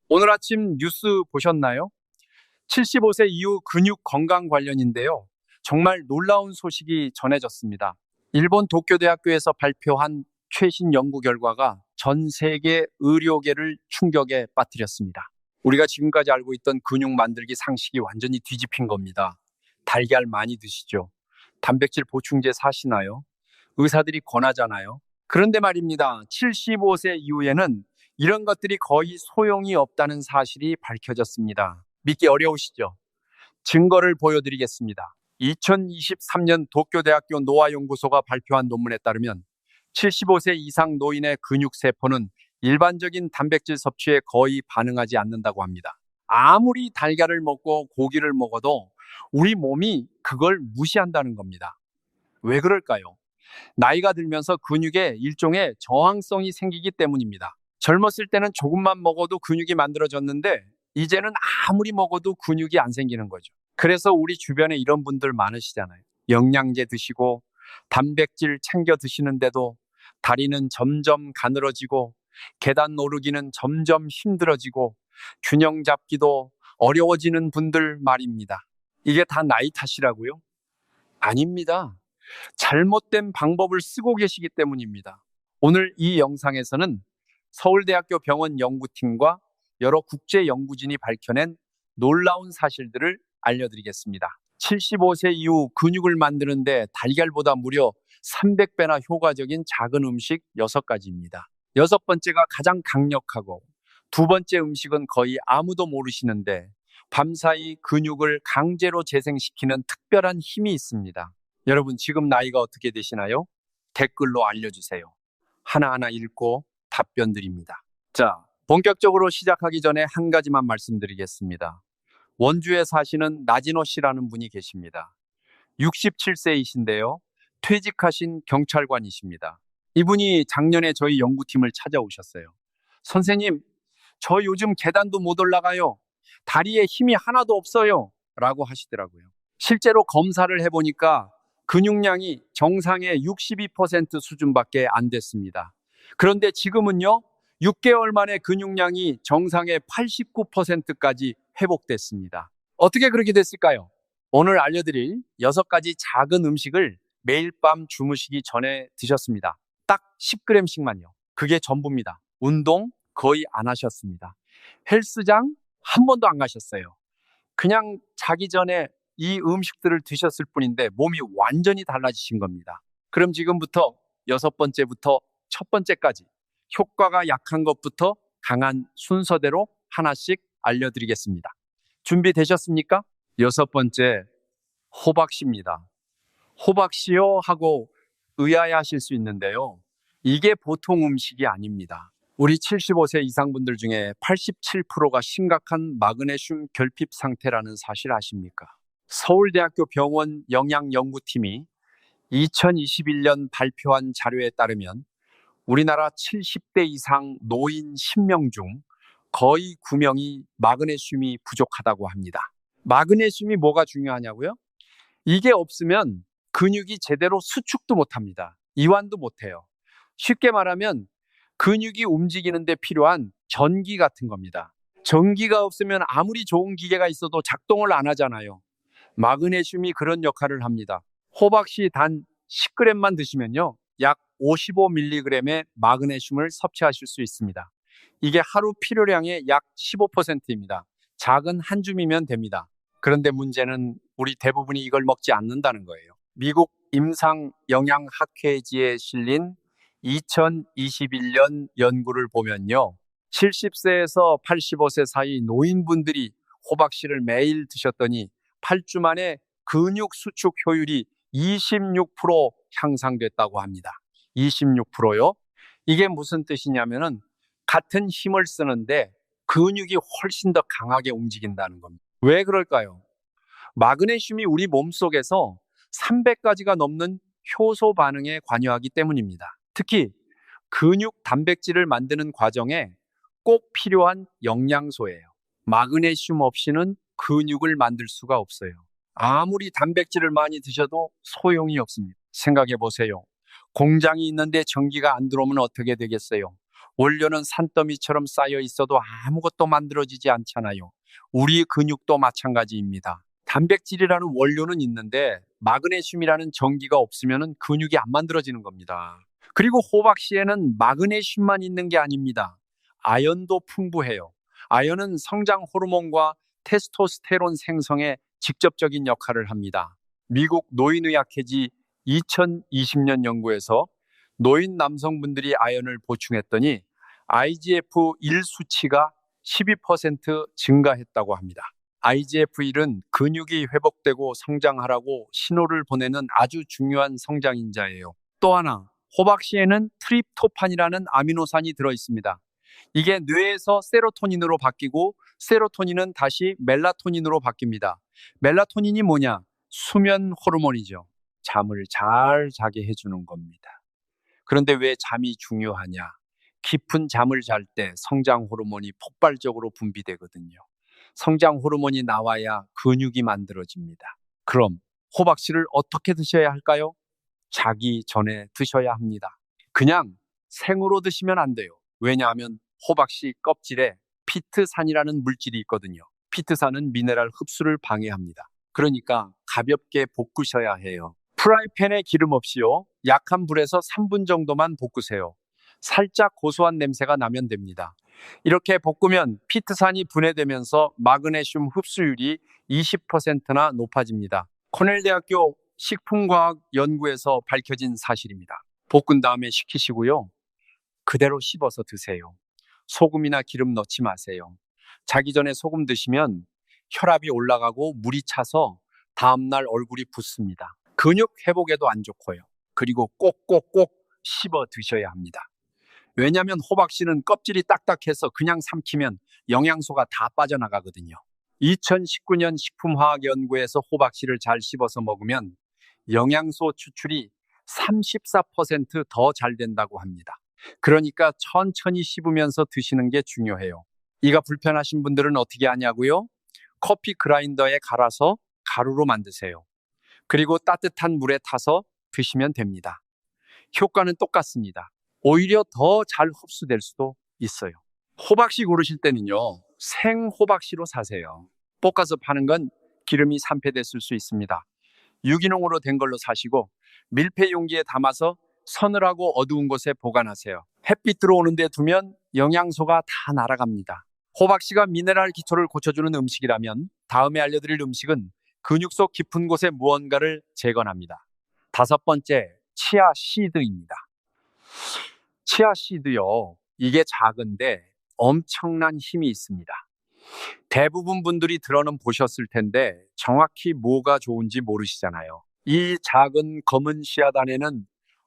오늘 아침 뉴스 보셨나요? 75세 이후 근육 건강 관련인데요. 정말 놀라운 소식이 전해졌습니다. 일본 도쿄대학교에서 발표한 최신 연구 결과가 전 세계 의료계를 충격에 빠뜨렸습니다. 우리가 지금까지 알고 있던 근육 만들기 상식이 완전히 뒤집힌 겁니다. 달걀 많이 드시죠? 단백질 보충제 사시나요? 의사들이 권하잖아요. 그런데 말입니다. 75세 이후에는 이런 것들이 거의 소용이 없다는 사실이 밝혀졌습니다. 믿기 어려우시죠? 증거를 보여드리겠습니다. 2023년 도쿄대학교 노화연구소가 발표한 논문에 따르면 75세 이상 노인의 근육세포는 일반적인 단백질 섭취에 거의 반응하지 않는다고 합니다. 아무리 달걀을 먹고 고기를 먹어도 우리 몸이 그걸 무시한다는 겁니다. 왜 그럴까요? 나이가 들면서 근육에 일종의 저항성이 생기기 때문입니다. 젊었을 때는 조금만 먹어도 근육이 만들어졌는데 이제는 아무리 먹어도 근육이 안 생기는 거죠. 그래서 우리 주변에 이런 분들 많으시잖아요. 영양제 드시고 단백질 챙겨 드시는데도 다리는 점점 가늘어지고 계단 오르기는 점점 힘들어지고 균형 잡기도 어려워지는 분들 말입니다. 이게 다 나이 탓이라고요? 아닙니다. 잘못된 방법을 쓰고 계시기 때문입니다. 오늘 이 영상에서는 서울대학교 병원 연구팀과 여러 국제 연구진이 밝혀낸 놀라운 사실들을 알려드리겠습니다. 75세 이후 근육을 만드는데 달걀보다 무려 300배나 효과적인 작은 음식 6가지입니다. 여섯 번째가 가장 강력하고 두 번째 음식은 거의 아무도 모르시는데 밤사이 근육을 강제로 재생시키는 특별한 힘이 있습니다. 여러분, 지금 나이가 어떻게 되시나요? 댓글로 알려주세요. 하나하나 읽고 답변 드립니다. 자, 본격적으로 시작하기 전에 한 가지만 말씀드리겠습니다. 원주에 사시는 나진호 씨라는 분이 계십니다. 67세이신데요. 퇴직하신 경찰관이십니다. 이분이 작년에 저희 연구팀을 찾아오셨어요. 선생님, 저 요즘 계단도 못 올라가요. 다리에 힘이 하나도 없어요. 라고 하시더라고요. 실제로 검사를 해보니까 근육량이 정상의 62% 수준밖에 안 됐습니다. 그런데 지금은요, 6개월 만에 근육량이 정상의 89%까지 회복됐습니다. 어떻게 그렇게 됐을까요? 오늘 알려드릴 6가지 작은 음식을 매일 밤 주무시기 전에 드셨습니다. 딱 10g씩만요. 그게 전부입니다. 운동 거의 안 하셨습니다. 헬스장 한 번도 안 가셨어요. 그냥 자기 전에 이 음식들을 드셨을 뿐인데 몸이 완전히 달라지신 겁니다. 그럼 지금부터 6번째부터 첫 번째까지 효과가 약한 것부터 강한 순서대로 하나씩 알려드리겠습니다. 준비되셨습니까? 6번째, 호박씨입니다. 호박씨요 하고 의아해하실 수 있는데요. 이게 보통 음식이 아닙니다. 우리 75세 이상 분들 중에 87%가 심각한 마그네슘 결핍 상태라는 사실 아십니까? 서울대학교 병원 영양연구팀이 2021년 발표한 자료에 따르면 우리나라 70대 이상 노인 10명 중 거의 9명이 마그네슘이 부족하다고 합니다. 마그네슘이 뭐가 중요하냐고요? 이게 없으면 근육이 제대로 수축도 못합니다. 이완도 못해요. 쉽게 말하면 근육이 움직이는데 필요한 전기 같은 겁니다. 전기가 없으면 아무리 좋은 기계가 있어도 작동을 안 하잖아요. 마그네슘이 그런 역할을 합니다. 호박씨 단 10g만 드시면요, 약 55mg의 마그네슘을 섭취하실 수 있습니다. 이게 하루 필요량의 약 15%입니다. 작은 한 줌이면 됩니다. 그런데 문제는 우리 대부분이 이걸 먹지 않는다는 거예요. 미국 임상영양학회지에 실린 2021년 연구를 보면요, 70세에서 85세 사이 노인분들이 호박씨를 매일 드셨더니 8주 만에 근육 수축 효율이 26% 향상됐다고 합니다. 26%요? 이게 무슨 뜻이냐면은 같은 힘을 쓰는데 근육이 훨씬 더 강하게 움직인다는 겁니다. 왜 그럴까요? 마그네슘이 우리 몸속에서 300가지가 넘는 효소 반응에 관여하기 때문입니다. 특히 근육 단백질을 만드는 과정에 꼭 필요한 영양소예요. 마그네슘 없이는 근육을 만들 수가 없어요. 아무리 단백질을 많이 드셔도 소용이 없습니다. 생각해 보세요. 공장이 있는데 전기가 안 들어오면 어떻게 되겠어요? 원료는 산더미처럼 쌓여 있어도 아무것도 만들어지지 않잖아요. 우리 근육도 마찬가지입니다. 단백질이라는 원료는 있는데 마그네슘이라는 전기가 없으면 근육이 안 만들어지는 겁니다. 그리고 호박씨에는 마그네슘만 있는 게 아닙니다. 아연도 풍부해요. 아연은 성장 호르몬과 테스토스테론 생성에 직접적인 역할을 합니다. 미국 노인의학회지 2020년 연구에서 노인 남성분들이 아연을 보충했더니 IGF-1 수치가 12% 증가했다고 합니다. IGF-1은 근육이 회복되고 성장하라고 신호를 보내는 아주 중요한 성장인자예요. 또 하나, 호박씨에는 트립토판이라는 아미노산이 들어있습니다. 이게 뇌에서 세로토닌으로 바뀌고 세로토닌은 다시 멜라토닌으로 바뀝니다. 멜라토닌이 뭐냐? 수면 호르몬이죠. 잠을 잘 자게 해주는 겁니다. 그런데 왜 잠이 중요하냐? 깊은 잠을 잘 때 성장 호르몬이 폭발적으로 분비되거든요. 성장 호르몬이 나와야 근육이 만들어집니다. 그럼 호박씨를 어떻게 드셔야 할까요? 자기 전에 드셔야 합니다. 그냥 생으로 드시면 안 돼요. 왜냐하면 호박씨 껍질에 피트산이라는 물질이 있거든요. 피트산은 미네랄 흡수를 방해합니다. 그러니까 가볍게 볶으셔야 해요. 프라이팬에 기름 없이요. 약한 불에서 3분 정도만 볶으세요. 살짝 고소한 냄새가 나면 됩니다. 이렇게 볶으면 피트산이 분해되면서 마그네슘 흡수율이 20%나 높아집니다. 코넬대학교 식품과학 연구에서 밝혀진 사실입니다. 볶은 다음에 식히시고요. 그대로 씹어서 드세요. 소금이나 기름 넣지 마세요. 자기 전에 소금 드시면 혈압이 올라가고 물이 차서 다음날 얼굴이 붓습니다. 근육 회복에도 안 좋고요. 그리고 꼭꼭꼭 씹어 드셔야 합니다. 왜냐하면 호박씨는 껍질이 딱딱해서 그냥 삼키면 영양소가 다 빠져나가거든요. 2019년 식품화학연구에서 호박씨를 잘 씹어서 먹으면 영양소 추출이 34%더 잘 된다고 합니다. 그러니까 천천히 씹으면서 드시는 게 중요해요. 이가 불편하신 분들은 어떻게 하냐고요? 커피 그라인더에 갈아서 가루로 만드세요. 그리고 따뜻한 물에 타서 드시면 됩니다. 효과는 똑같습니다. 오히려 더 잘 흡수될 수도 있어요. 호박씨 고르실 때는요, 생 호박씨로 사세요. 볶아서 파는 건 기름이 산패됐을 수 있습니다. 유기농으로 된 걸로 사시고 밀폐 용기에 담아서 서늘하고 어두운 곳에 보관하세요. 햇빛 들어오는 데 두면 영양소가 다 날아갑니다. 호박씨가 미네랄 기초를 고쳐주는 음식이라면 다음에 알려드릴 음식은 근육 속 깊은 곳에 무언가를 재건합니다. 5번째, 치아 시드입니다. 치아 시드요. 이게 작은데 엄청난 힘이 있습니다. 대부분 분들이 들어는 보셨을 텐데 정확히 뭐가 좋은지 모르시잖아요. 이 작은 검은 씨앗 안에는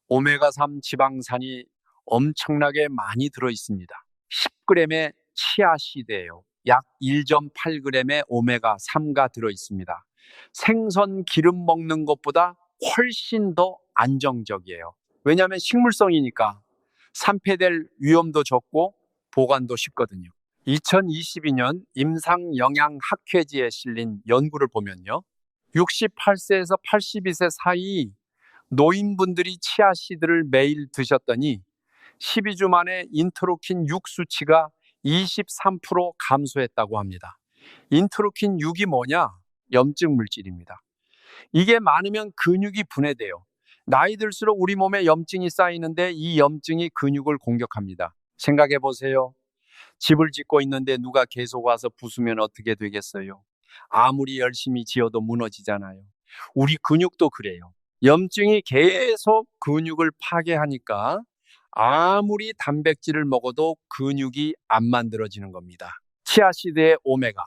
오메가3 지방산이 엄청나게 많이 들어 있습니다. 10g의 치아시드예요. 약 1.8g의 오메가3가 들어 있습니다. 생선 기름 먹는 것보다 훨씬 더 안정적이에요. 왜냐하면 식물성이니까 산패될 위험도 적고 보관도 쉽거든요. 2022년 임상영양학회지에 실린 연구를 보면요. 68세에서 82세 사이 노인분들이 치아씨드를 매일 드셨더니 12주 만에 인터루킨 6 수치가 23% 감소했다고 합니다. 인터루킨 6이 뭐냐? 염증 물질입니다. 이게 많으면 근육이 분해돼요. 나이 들수록 우리 몸에 염증이 쌓이는데 이 염증이 근육을 공격합니다. 생각해 보세요. 집을 짓고 있는데 누가 계속 와서 부수면 어떻게 되겠어요? 아무리 열심히 지어도 무너지잖아요. 우리 근육도 그래요. 염증이 계속 근육을 파괴하니까 아무리 단백질을 먹어도 근육이 안 만들어지는 겁니다. 치아씨드의 오메가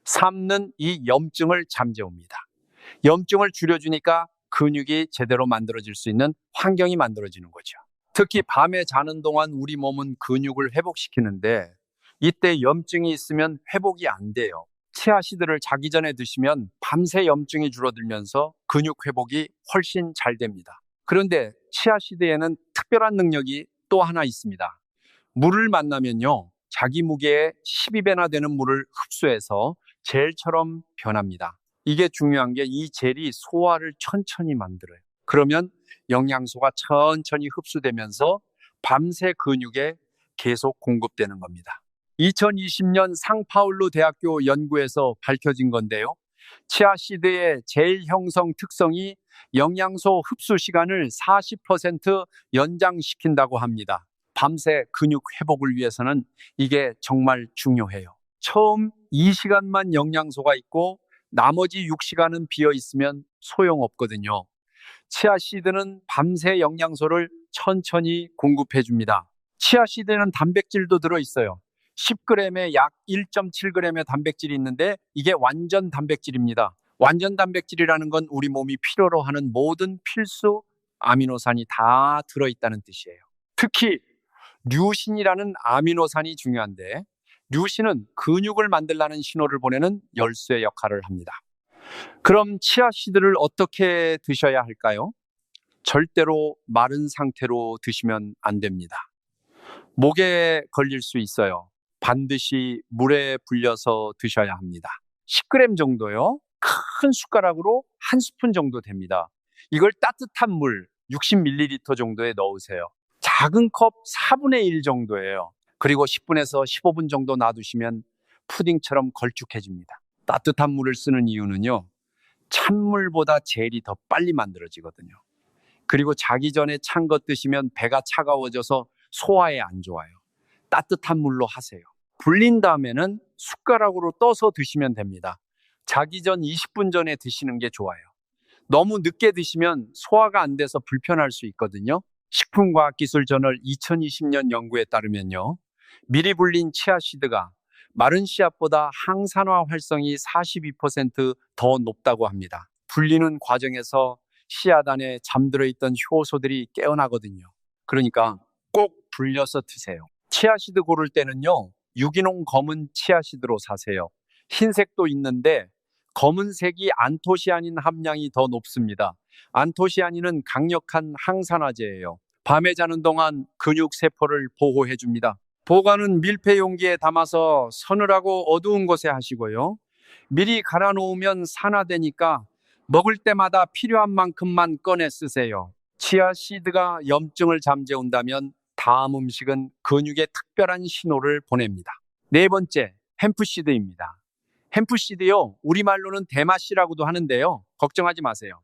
3는 이 염증을 잠재웁니다. 염증을 줄여주니까 근육이 제대로 만들어질 수 있는 환경이 만들어지는 거죠. 특히 밤에 자는 동안 우리 몸은 근육을 회복시키는데 이때 염증이 있으면 회복이 안 돼요. 치아씨드를 자기 전에 드시면 밤새 염증이 줄어들면서 근육 회복이 훨씬 잘 됩니다. 그런데 치아씨드에는 특별한 능력이 또 하나 있습니다. 물을 만나면요, 자기 무게의 12배나 되는 물을 흡수해서 젤처럼 변합니다. 이게 중요한 게 이 젤이 소화를 천천히 만들어요. 그러면 영양소가 천천히 흡수되면서 밤새 근육에 계속 공급되는 겁니다. 2020년 상파울루 대학교 연구에서 밝혀진 건데요. 치아씨드의 젤 형성 특성이 영양소 흡수 시간을 40% 연장시킨다고 합니다. 밤새 근육 회복을 위해서는 이게 정말 중요해요. 처음 2시간만 영양소가 있고 나머지 6시간은 비어 있으면 소용없거든요. 치아씨드는 밤새 영양소를 천천히 공급해 줍니다. 치아씨드에는 단백질도 들어있어요. 10g에 약 1.7g의 단백질이 있는데 이게 완전 단백질입니다. 완전 단백질이라는 건 우리 몸이 필요로 하는 모든 필수 아미노산이 다 들어있다는 뜻이에요. 특히 류신이라는 아미노산이 중요한데 류신은 근육을 만들라는 신호를 보내는 열쇠 역할을 합니다. 그럼 치아씨드를 어떻게 드셔야 할까요? 절대로 마른 상태로 드시면 안 됩니다. 목에 걸릴 수 있어요. 반드시 물에 불려서 드셔야 합니다. 10g 정도요. 큰 숟가락으로 한 스푼 정도 됩니다. 이걸 따뜻한 물 60ml 정도에 넣으세요. 작은 컵 4분의 1 정도예요. 그리고 10분에서 15분 정도 놔두시면 푸딩처럼 걸쭉해집니다. 따뜻한 물을 쓰는 이유는요. 찬물보다 젤이 더 빨리 만들어지거든요. 그리고 자기 전에 찬 것 드시면 배가 차가워져서 소화에 안 좋아요. 따뜻한 물로 하세요. 불린 다음에는 숟가락으로 떠서 드시면 됩니다. 자기 전 20분 전에 드시는 게 좋아요. 너무 늦게 드시면 소화가 안 돼서 불편할 수 있거든요. 식품과학기술저널 2020년 연구에 따르면요. 미리 불린 치아씨드가 마른 씨앗보다 항산화 활성이 42% 높다고 합니다. 불리는 과정에서 씨앗 안에 잠들어 있던 효소들이 깨어나거든요. 그러니까 꼭 불려서 드세요. 치아씨드 고를 때는요. 유기농 검은 치아씨드로 사세요. 흰색도 있는데 검은색이 안토시아닌 함량이 더 높습니다. 안토시아닌은 강력한 항산화제예요. 밤에 자는 동안 근육 세포를 보호해줍니다. 보관은 밀폐 용기에 담아서 서늘하고 어두운 곳에 하시고요. 미리 갈아 놓으면 산화되니까 먹을 때마다 필요한 만큼만 꺼내 쓰세요. 치아씨드가 염증을 잠재운다면 다음 음식은 근육에 특별한 신호를 보냅니다. 네 번째, 햄프씨드입니다. 햄프씨드요, 우리말로는 대마씨라고도 하는데요. 걱정하지 마세요.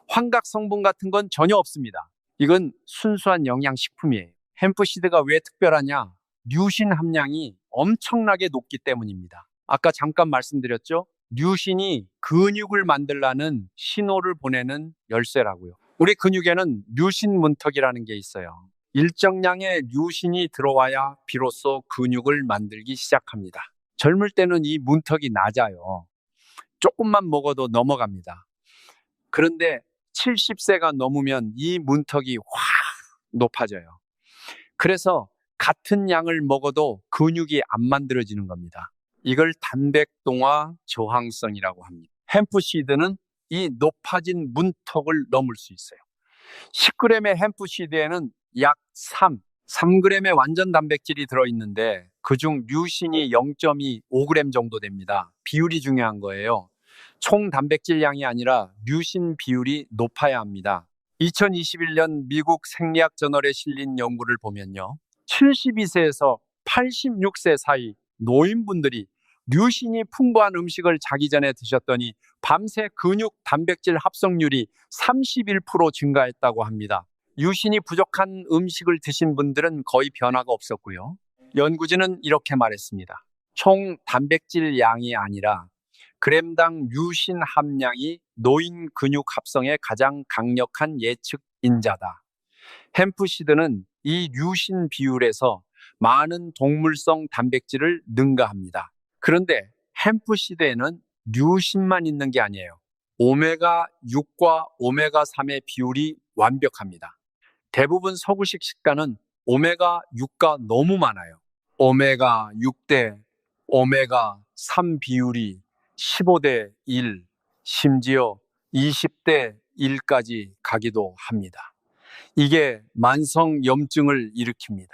환각 성분 같은 건 전혀 없습니다. 이건 순수한 영양식품이에요. 햄프씨드가 왜 특별하냐? 류신 함량이 엄청나게 높기 때문입니다. 아까 잠깐 말씀드렸죠? 류신이 근육을 만들라는 신호를 보내는 열쇠라고요. 우리 근육에는 류신 문턱이라는 게 있어요. 일정량의 류신이 들어와야 비로소 근육을 만들기 시작합니다. 젊을 때는 이 문턱이 낮아요. 조금만 먹어도 넘어갑니다. 그런데 70세가 넘으면 이 문턱이 확 높아져요. 그래서 같은 양을 먹어도 근육이 안 만들어지는 겁니다. 이걸 단백동화 저항성이라고 합니다. 햄프씨드는 이 높아진 문턱을 넘을 수 있어요. 10g의 햄프씨드에는 약 3g의 완전 단백질이 들어있는데 그중 류신이 0.25g 정도 됩니다. 비율이 중요한 거예요. 총 단백질량이 아니라 류신 비율이 높아야 합니다. 2021년 미국 생리학 저널에 실린 연구를 보면요. 72세에서 86세 사이 노인분들이 류신이 풍부한 음식을 자기 전에 드셨더니 밤새 근육 단백질 합성률이 31% 증가했다고 합니다. 류신이 부족한 음식을 드신 분들은 거의 변화가 없었고요. 연구진은 이렇게 말했습니다. 총 단백질 양이 아니라 그램당 류신 함량이 노인 근육 합성에 가장 강력한 예측 인자다. 햄프씨드는 이 류신 비율에서 많은 동물성 단백질을 능가합니다. 그런데 햄프씨드에는 류신만 있는 게 아니에요. 오메가6과 오메가3의 비율이 완벽합니다. 대부분 서구식 식단은 오메가6가 너무 많아요. 오메가6 대 오메가3 비율이 15대 1, 심지어 20대 1까지 가기도 합니다. 이게 만성염증을 일으킵니다.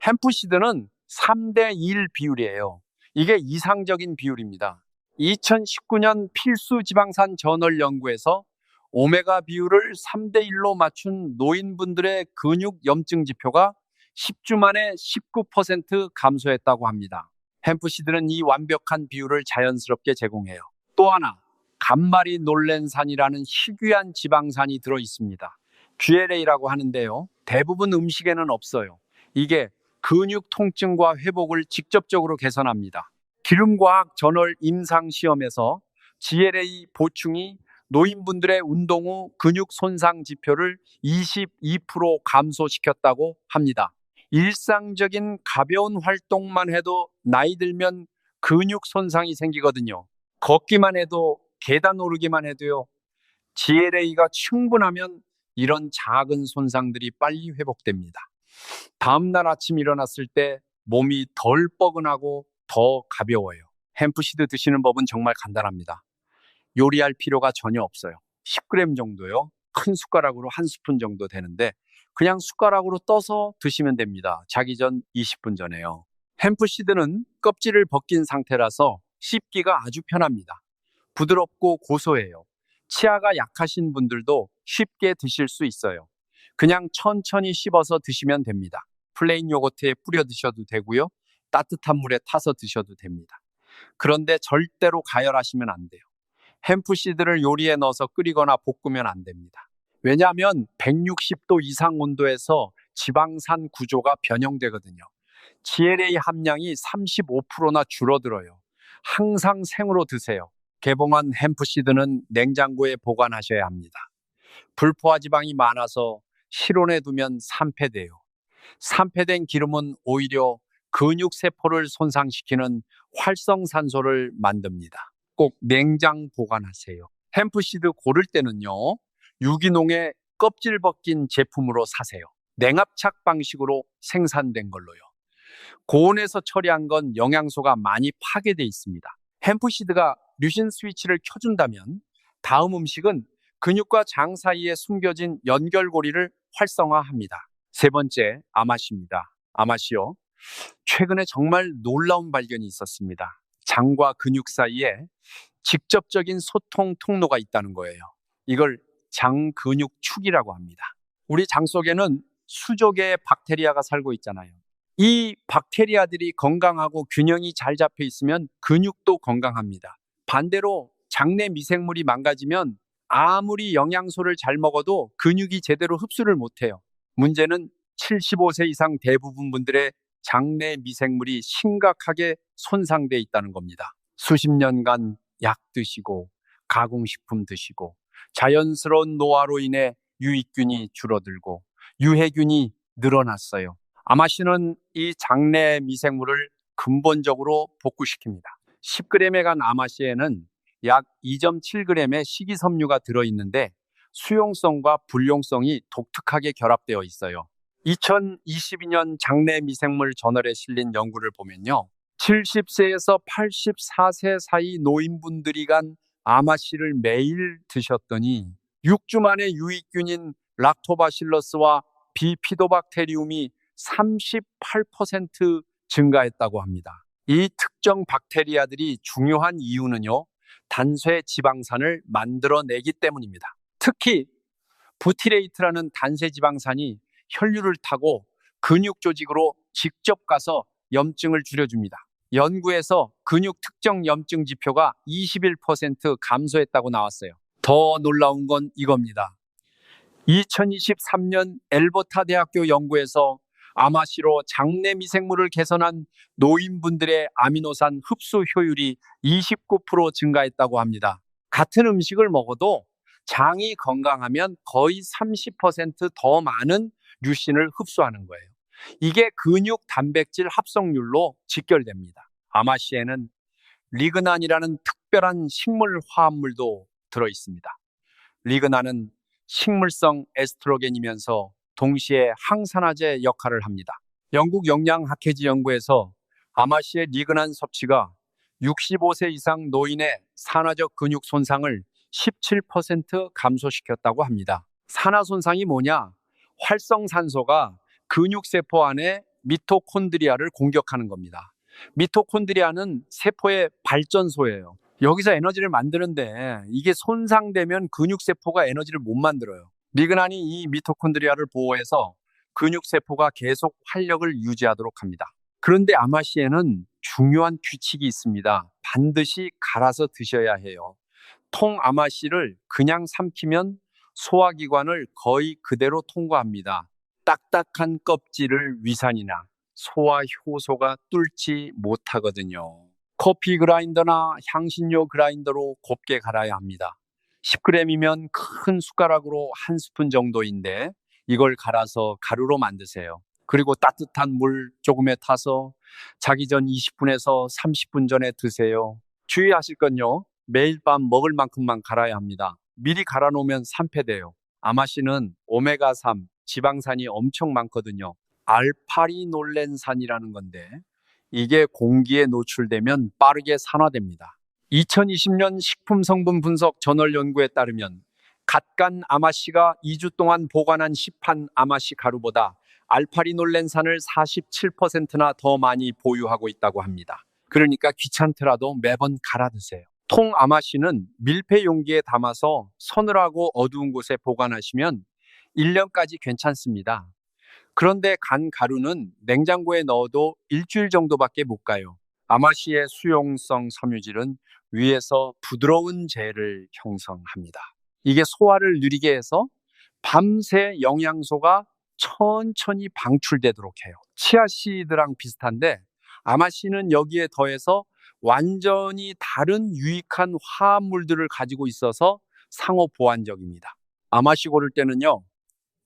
햄프씨드는 3대 1 비율이에요. 이게 이상적인 비율입니다. 2019년 필수지방산 저널 연구에서 오메가 비율을 3대 1로 맞춘 노인분들의 근육 염증 지표가 10주 만에 19% 감소했다고 합니다. 햄프시드는 이 완벽한 비율을 자연스럽게 제공해요. 또 하나, 간말이 놀랜산이라는 희귀한 지방산이 들어 있습니다. GLA라고 하는데요. 대부분 음식에는 없어요. 이게 근육 통증과 회복을 직접적으로 개선합니다. 기름과학 저널 임상시험에서 GLA 보충이 노인분들의 운동 후 근육 손상 지표를 22% 감소시켰다고 합니다. 일상적인 가벼운 활동만 해도 나이 들면 근육 손상이 생기거든요. 걷기만 해도 계단 오르기만 해도요. GLA가 충분하면 이런 작은 손상들이 빨리 회복됩니다. 다음날 아침 일어났을 때 몸이 덜 뻐근하고 더 가벼워요. 햄프시드 드시는 법은 정말 간단합니다. 요리할 필요가 전혀 없어요. 10g 정도요. 큰 숟가락으로 한 스푼 정도 되는데 그냥 숟가락으로 떠서 드시면 됩니다. 자기 전 20분 전에요. 햄프시드는 껍질을 벗긴 상태라서 씹기가 아주 편합니다. 부드럽고 고소해요. 치아가 약하신 분들도 쉽게 드실 수 있어요. 그냥 천천히 씹어서 드시면 됩니다. 플레인 요거트에 뿌려 드셔도 되고요. 따뜻한 물에 타서 드셔도 됩니다. 그런데 절대로 가열하시면 안 돼요. 햄프시드를 요리에 넣어서 끓이거나 볶으면 안 됩니다. 왜냐하면 160도 이상 온도에서 지방산 구조가 변형되거든요. GLA 함량이 35%나 줄어들어요. 항상 생으로 드세요. 개봉한 햄프시드는 냉장고에 보관하셔야 합니다. 불포화 지방이 많아서 실온에 두면 산패돼요. 산패된 기름은 오히려 근육세포를 손상시키는 활성산소를 만듭니다. 꼭 냉장 보관하세요. 햄프시드 고를 때는요, 유기농의 껍질 벗긴 제품으로 사세요. 냉압착 방식으로 생산된 걸로요. 고온에서 처리한 건 영양소가 많이 파괴돼 있습니다. 햄프시드가 류신 스위치를 켜준다면 다음 음식은 근육과 장 사이에 숨겨진 연결고리를 활성화합니다. 세 번째, 아마시입니다. 아마시요. 최근에 정말 놀라운 발견이 있었습니다. 장과 근육 사이에 직접적인 소통 통로가 있다는 거예요. 이걸 장근육축이라고 합니다. 우리 장 속에는 수조 개의 박테리아가 살고 있잖아요. 이 박테리아들이 건강하고 균형이 잘 잡혀 있으면 근육도 건강합니다. 반대로 장내 미생물이 망가지면 아무리 영양소를 잘 먹어도 근육이 제대로 흡수를 못해요. 문제는 75세 이상 대부분 분들의 장내 미생물이 심각하게 손상돼 있다는 겁니다. 수십 년간 약 드시고 가공식품 드시고 자연스러운 노화로 인해 유익균이 줄어들고 유해균이 늘어났어요. 아마시는 이 장내 미생물을 근본적으로 복구시킵니다. 10g에 간 아마시에는 약 2.7g의 식이섬유가 들어있는데 수용성과 불용성이 독특하게 결합되어 있어요. 2022년 장내 미생물 저널에 실린 연구를 보면요. 70세에서 84세 사이 노인분들이 간 아마씨를 매일 드셨더니 6주 만에 유익균인 락토바실러스와 비피도박테리움이 38% 증가했다고 합니다. 이 특정 박테리아들이 중요한 이유는요. 단쇄 지방산을 만들어내기 때문입니다. 특히 부티레이트라는 단쇄 지방산이 혈류를 타고 근육 조직으로 직접 가서 염증을 줄여줍니다. 연구에서 근육 특정 염증 지표가 21% 감소했다고 나왔어요. 더 놀라운 건 이겁니다. 2023년 엘버타 대학교 연구에서 아마시로 장내 미생물을 개선한 노인분들의 아미노산 흡수 효율이 29% 증가했다고 합니다. 같은 음식을 먹어도 장이 건강하면 거의 30%더 많은 류신을 흡수하는 거예요. 이게 근육 단백질 합성률로 직결됩니다. 아마시에는 리그난이라는 특별한 식물 화합물도 들어 있습니다. 리그난은 식물성 에스트로겐이면서 동시에 항산화제 역할을 합니다. 영국 영양학회지 연구에서 아마시의 리그난 섭취가 65세 이상 노인의 산화적 근육 손상을 17% 감소시켰다고 합니다. 산화 손상이 뭐냐? 활성산소가 근육세포 안에 미토콘드리아를 공격하는 겁니다. 미토콘드리아는 세포의 발전소예요. 여기서 에너지를 만드는데 이게 손상되면 근육세포가 에너지를 못 만들어요. 리그난이 이 미토콘드리아를 보호해서 근육세포가 계속 활력을 유지하도록 합니다. 그런데 아마씨에는 중요한 규칙이 있습니다. 반드시 갈아서 드셔야 해요. 통아마씨를 그냥 삼키면 소화기관을 거의 그대로 통과합니다. 딱딱한 껍질을 위산이나 소화 효소가 뚫지 못하거든요. 커피 그라인더나 향신료 그라인더로 곱게 갈아야 합니다. 10g이면 큰 숟가락으로 한 스푼 정도인데 이걸 갈아서 가루로 만드세요. 그리고 따뜻한 물 조금에 타서 자기 전 20분에서 30분 전에 드세요. 주의하실 건요. 매일 밤 먹을 만큼만 갈아야 합니다. 미리 갈아 놓으면 산패돼요. 아마씨는 오메가3 지방산이 엄청 많거든요. 알파리놀렌산이라는 건데 이게 공기에 노출되면 빠르게 산화됩니다. 2020년 식품성분 분석 저널 연구에 따르면 갓간 아마씨가 2주 동안 보관한 시판 아마씨 가루보다 알파리놀렌산을 47%나 더 많이 보유하고 있다고 합니다. 그러니까 귀찮더라도 매번 갈아 드세요. 통 아마씨는 밀폐 용기에 담아서 서늘하고 어두운 곳에 보관하시면 1년까지 괜찮습니다. 그런데 간 가루는 냉장고에 넣어도 일주일 정도밖에 못 가요. 아마씨의 수용성 섬유질은 위에서 부드러운 젤을 형성합니다. 이게 소화를 느리게 해서 밤새 영양소가 천천히 방출되도록 해요. 치아씨드랑 비슷한데 아마씨는 여기에 더해서 완전히 다른 유익한 화합물들을 가지고 있어서 상호 보완적입니다. 아마씨 고를 때는요.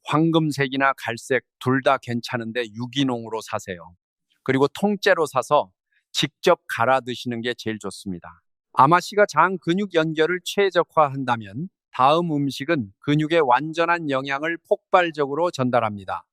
황금색이나 갈색 둘 다 괜찮은데 유기농으로 사세요. 그리고 통째로 사서 직접 갈아 드시는 게 제일 좋습니다. 아마씨가 장 근육 연결을 최적화한다면 다음 음식은 근육에 완전한 영양을 폭발적으로 전달합니다.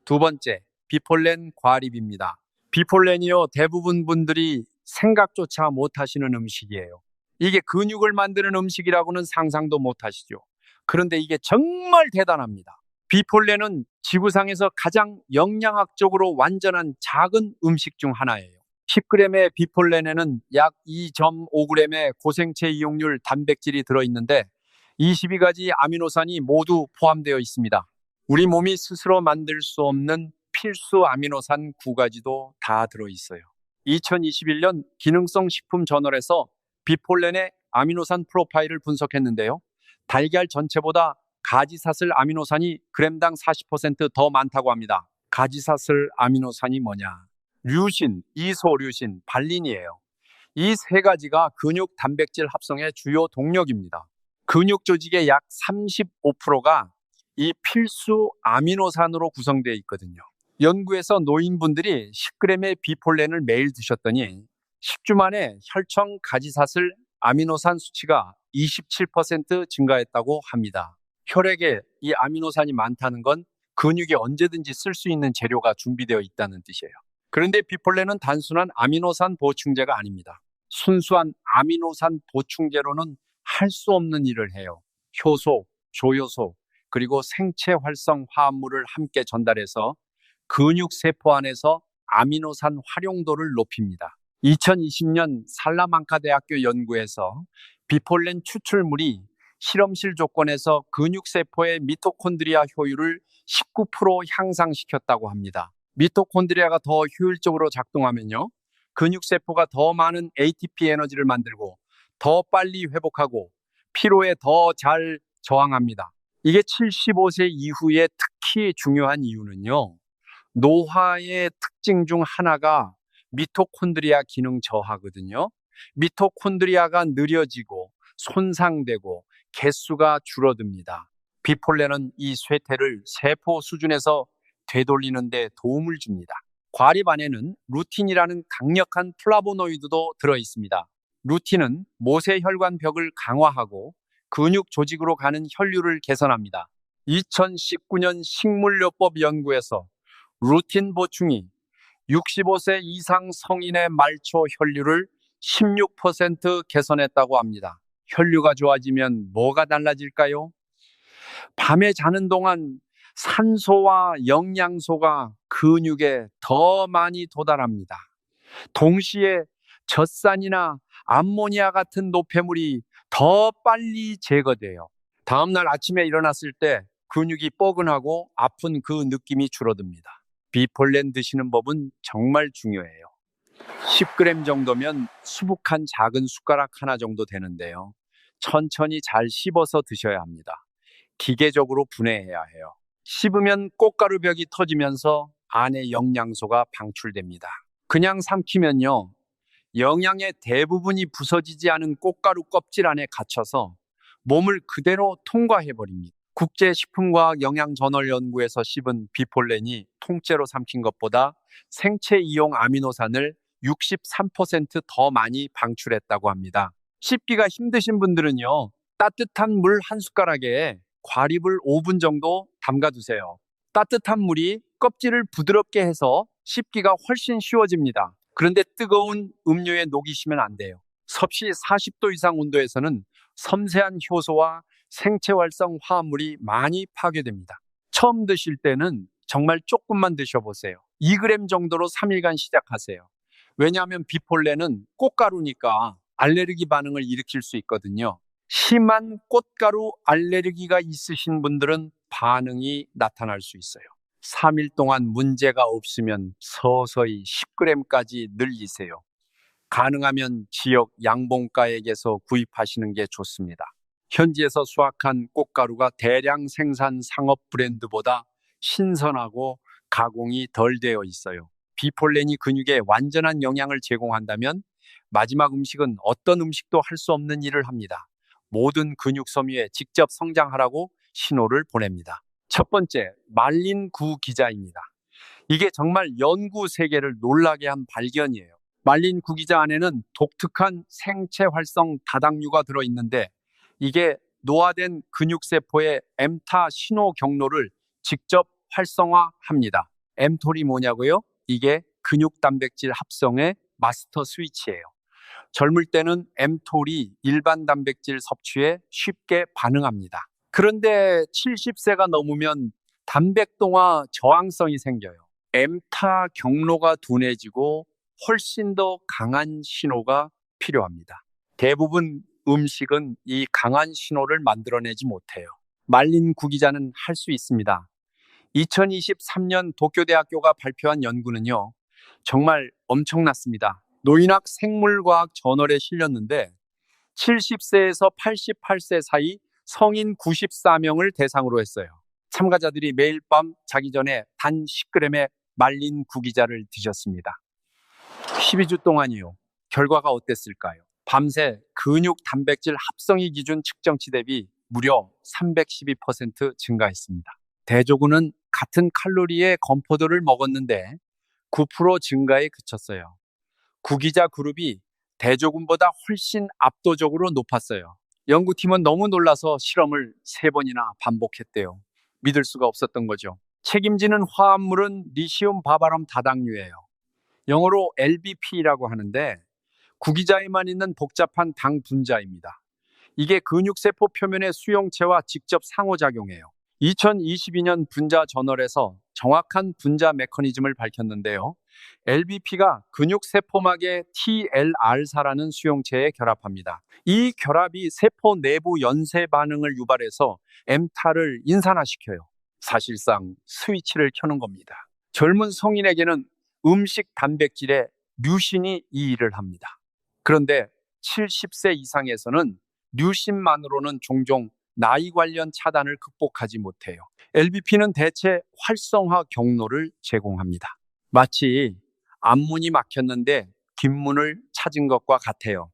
두 번째, 비폴렌 과립입니다. 비폴렌이요, 대부분 분들이 생각조차 못하시는 음식이에요. 이게 근육을 만드는 음식이라고는 상상도 못하시죠. 그런데 이게 정말 대단합니다. 비폴렌은 지구상에서 가장 영양학적으로 완전한 작은 음식 중 하나예요. 10g의 비폴렌에는 약 2.5g의 고생체 이용률 단백질이 들어있는데 22가지 아미노산이 모두 포함되어 있습니다. 우리 몸이 스스로 만들 수 없는 필수 아미노산 9가지도 다 들어있어요. 2021년 기능성 식품 저널에서 비폴렌의 아미노산 프로파일을 분석했는데요. 달걀 전체보다 가지사슬 아미노산이 g당 40%더 많다고 합니다. 가지사슬 아미노산이 뭐냐? 류신, 이소류신, 발린이에요. 이 세 가지가 근육 단백질 합성의 주요 동력입니다. 근육 조직의 약 35%가 이 필수 아미노산으로 구성되어 있거든요. 연구에서 노인분들이 10g의 비폴렌을 매일 드셨더니 10주 만에 혈청 가지사슬 아미노산 수치가 27% 증가했다고 합니다. 혈액에 이 아미노산이 많다는 건 근육이 언제든지 쓸 수 있는 재료가 준비되어 있다는 뜻이에요. 그런데 비폴렌은 단순한 아미노산 보충제가 아닙니다. 순수한 아미노산 보충제로는 할 수 없는 일을 해요. 효소, 조효소, 그리고 생체 활성 화합물을 함께 전달해서 근육 세포 안에서 아미노산 활용도를 높입니다. 2020년 살라망카 대학교 연구에서 비폴렌 추출물이 실험실 조건에서 근육세포의 미토콘드리아 효율을 19% 향상시켰다고 합니다. 미토콘드리아가 더 효율적으로 작동하면요. 근육세포가 더 많은 ATP 에너지를 만들고 더 빨리 회복하고 피로에 더 잘 저항합니다. 이게 75세 이후에 특히 중요한 이유는요. 노화의 특징 중 하나가 미토콘드리아 기능 저하거든요. 미토콘드리아가 느려지고 손상되고 개수가 줄어듭니다. 비폴렌은 이 쇠퇴를 세포 수준에서 되돌리는 데 도움을 줍니다. 과립 안에는 루틴이라는 강력한 플라보노이드도 들어있습니다. 루틴은 모세혈관 벽을 강화하고 근육 조직으로 가는 혈류를 개선합니다. 2019년 식물요법 연구에서 루틴 보충이 65세 이상 성인의 말초 혈류를 16% 개선했다고 합니다. 혈류가 좋아지면 뭐가 달라질까요? 밤에 자는 동안 산소와 영양소가 근육에 더 많이 도달합니다. 동시에 젖산이나 암모니아 같은 노폐물이 더 빨리 제거돼요. 다음날 아침에 일어났을 때 근육이 뻐근하고 아픈 그 느낌이 줄어듭니다. 비폴렌 드시는 법은 정말 중요해요. 10g 정도면 수북한 작은 숟가락 하나 정도 되는데요. 천천히 잘 씹어서 드셔야 합니다. 기계적으로 분해해야 해요. 씹으면 꽃가루 벽이 터지면서 안에 영양소가 방출됩니다. 그냥 삼키면요, 영양의 대부분이 부서지지 않은 꽃가루 껍질 안에 갇혀서 몸을 그대로 통과해버립니다. 국제식품과학 영양저널연구에서 씹은 비폴렌이 통째로 삼킨 것보다 생체 이용 아미노산을 63%더 많이 방출했다고 합니다. 씹기가 힘드신 분들은요, 따뜻한 물 한 숟가락에 과립을 5분 정도 담가두세요. 따뜻한 물이 껍질을 부드럽게 해서 씹기가 훨씬 쉬워집니다. 그런데 뜨거운 음료에 녹이시면 안 돼요. 섭씨 40도 이상 온도에서는 섬세한 효소와 생체 활성 화합물이 많이 파괴됩니다. 처음 드실 때는 정말 조금만 드셔보세요. 2g 정도로 3일간 시작하세요. 왜냐하면 비폴렌은 꽃가루니까 알레르기 반응을 일으킬 수 있거든요. 심한 꽃가루 알레르기가 있으신 분들은 반응이 나타날 수 있어요. 3일 동안 문제가 없으면 서서히 10g까지 늘리세요. 가능하면 지역 양봉가에게서 구입하시는 게 좋습니다. 현지에서 수확한 꽃가루가 대량 생산 상업 브랜드보다 신선하고 가공이 덜 되어 있어요. 비폴렌이 근육에 완전한 영양을 제공한다면 마지막 음식은 어떤 음식도 할 수 없는 일을 합니다. 모든 근육 섬유에 직접 성장하라고 신호를 보냅니다. 첫 번째, 말린 구 기자입니다. 이게 정말 연구 세계를 놀라게 한 발견이에요. 말린 구기자 안에는 독특한 생체 활성 다당류가 들어있는데 이게 노화된 근육세포의 엠타 신호 경로를 직접 활성화합니다. 엠톨이 뭐냐고요? 이게 근육 단백질 합성의 마스터 스위치예요. 젊을 때는 엠톨이 일반 단백질 섭취에 쉽게 반응합니다. 그런데 70세가 넘으면 단백동화 저항성이 생겨요. 엠타 경로가 둔해지고 훨씬 더 강한 신호가 필요합니다. 대부분 음식은 이 강한 신호를 만들어내지 못해요. 말린 구기자는 할 수 있습니다. 2023년 도쿄대학교가 발표한 연구는요, 정말 엄청났습니다. 노인학 생물과학 저널에 실렸는데 70세에서 88세 사이 성인 94명을 대상으로 했어요. 참가자들이 매일 밤 자기 전에 단 10g의 말린 구기자를 드셨습니다. 12주 동안이요. 결과가 어땠을까요? 밤새 근육 단백질 합성이 기준 측정치 대비 무려 312% 증가했습니다. 대조군은 같은 칼로리의 건포도를 먹었는데 9% 증가에 그쳤어요. 구기자 그룹이 대조군보다 훨씬 압도적으로 높았어요. 연구팀은 너무 놀라서 실험을 3번이나 반복했대요. 믿을 수가 없었던 거죠. 책임지는 화합물은 리시움 바바람 다당류예요. 영어로 LBP라고 하는데 구기자에만 있는 복잡한 당 분자입니다. 이게 근육세포 표면의 수용체와 직접 상호작용해요. 2022년 분자 저널에서 정확한 분자 메커니즘을 밝혔는데요. LBP가 근육세포막의 TLR사라는 수용체에 결합합니다. 이 결합이 세포 내부 연쇄 반응을 유발해서 엠타를 인산화시켜요. 사실상 스위치를 켜는 겁니다. 젊은 성인에게는 음식 단백질에 류신이 이 일을 합니다. 그런데 70세 이상에서는 류신만으로는 종종 나이 관련 차단을 극복하지 못해요. LBP는 대체 활성화 경로를 제공합니다. 마치 앞문이 막혔는데 뒷문을 찾은 것과 같아요.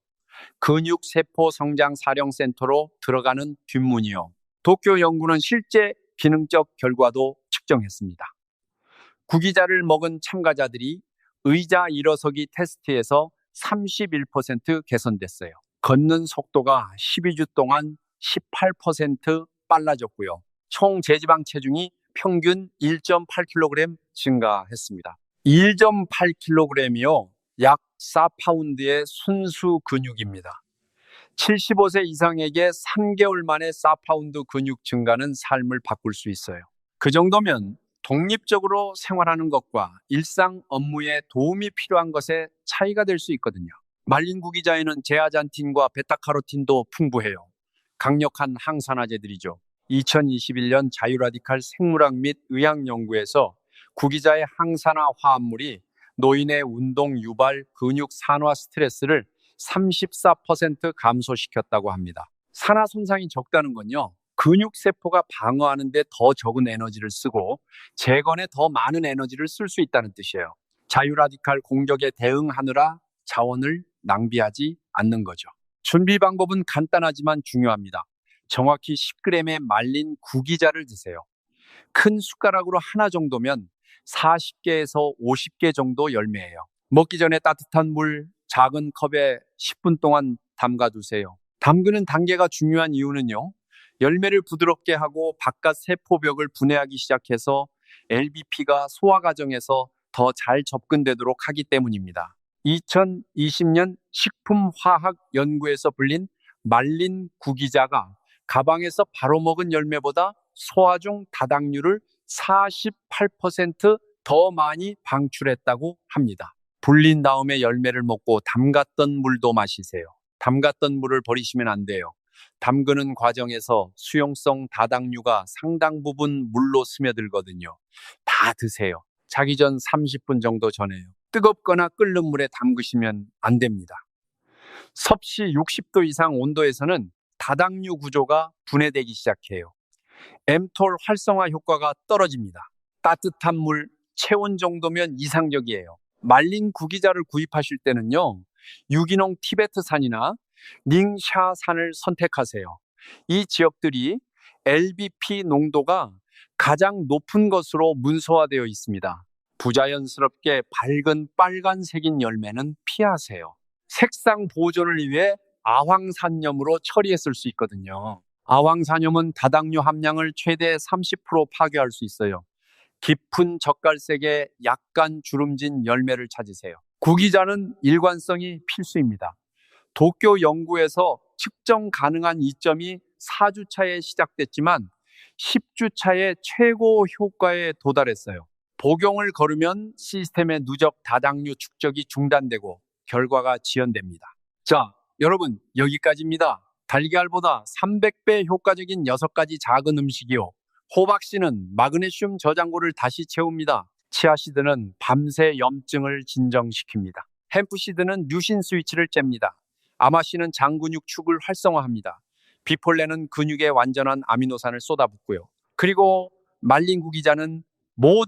근육세포성장사령센터로 들어가는 뒷문이요. 도쿄 연구는 실제 기능적 결과도 측정했습니다. 구기자를 먹은 참가자들이 의자 일어서기 테스트에서 31% 개선됐어요. 걷는 속도가 12주 동안 18% 빨라졌고요. 총 제지방 체중이 평균 1.8kg 증가했습니다. 1.8kg이요. 약 4파운드의 순수 근육입니다. 75세 이상에게 3개월 만에 4파운드 근육 증가는 삶을 바꿀 수 있어요. 그 정도면 독립적으로 생활하는 것과 일상 업무에 도움이 필요한 것에 차이가 될 수 있거든요. 말린 구기자에는 제아잔틴과 베타카로틴도 풍부해요. 강력한 항산화제들이죠. 2021년 자유라디칼 생물학 및 의학 연구에서 구기자의 항산화 화합물이 노인의 운동 유발 근육 산화 스트레스를 34% 감소시켰다고 합니다. 산화 손상이 적다는 건요, 근육 세포가 방어하는데 더 적은 에너지를 쓰고 재건에 더 많은 에너지를 쓸 수 있다는 뜻이에요. 자유라디칼 공격에 대응하느라 자원을 낭비하지 않는 거죠. 준비 방법은 간단하지만 중요합니다. 정확히 10g의 말린 구기자를 드세요. 큰 숟가락으로 하나 정도면 40개에서 50개 정도 열매예요. 먹기 전에 따뜻한 물 작은 컵에 10분 동안 담가두세요. 담그는 단계가 중요한 이유는요, 열매를 부드럽게 하고 바깥 세포벽을 분해하기 시작해서 LBP가 소화 과정에서 더 잘 접근되도록 하기 때문입니다. 2020년 식품화학 연구에서 불린 말린 구기자가 가방에서 바로 먹은 열매보다 소화 중 다당류를 48% 더 많이 방출했다고 합니다. 불린 다음에 열매를 먹고 담갔던 물도 마시세요. 담갔던 물을 버리시면 안 돼요. 담그는 과정에서 수용성 다당류가 상당 부분 물로 스며들거든요. 다 드세요. 자기 전 30분 정도 전에요. 뜨겁거나 끓는 물에 담그시면 안 됩니다. 섭씨 60도 이상 온도에서는 다당류 구조가 분해되기 시작해요. mTOR 활성화 효과가 떨어집니다. 따뜻한 물, 체온 정도면 이상적이에요. 말린 구기자를 구입하실 때는요, 유기농 티베트산이나 닝샤산을 선택하세요. 이 지역들이 LBP 농도가 가장 높은 것으로 문서화되어 있습니다. 부자연스럽게 밝은 빨간색인 열매는 피하세요. 색상 보존을 위해 아황산염으로 처리했을 수 있거든요. 아황산염은 다당류 함량을 최대 30% 파괴할 수 있어요. 깊은 젓갈색의 약간 주름진 열매를 찾으세요. 구기자는 일관성이 필수입니다. 도쿄 연구에서 측정 가능한 이점이 4주차에 시작됐지만 10주차에 최고 효과에 도달했어요. 복용을 거르면 시스템의 누적 다당류 축적이 중단되고 결과가 지연됩니다. 자, 여러분, 여기까지입니다. 달걀보다 300배 효과적인 6가지 작은 음식이요. 호박씨는 마그네슘 저장고를 다시 채웁니다. 치아씨드는 밤새 염증을 진정시킵니다. 햄프씨드는 류신 스위치를 잽니다. 아마씨는 장근육 축을 활성화합니다. 비폴레는 근육에 완전한 아미노산을 쏟아붓고요. 그리고 말린 구기자는 모든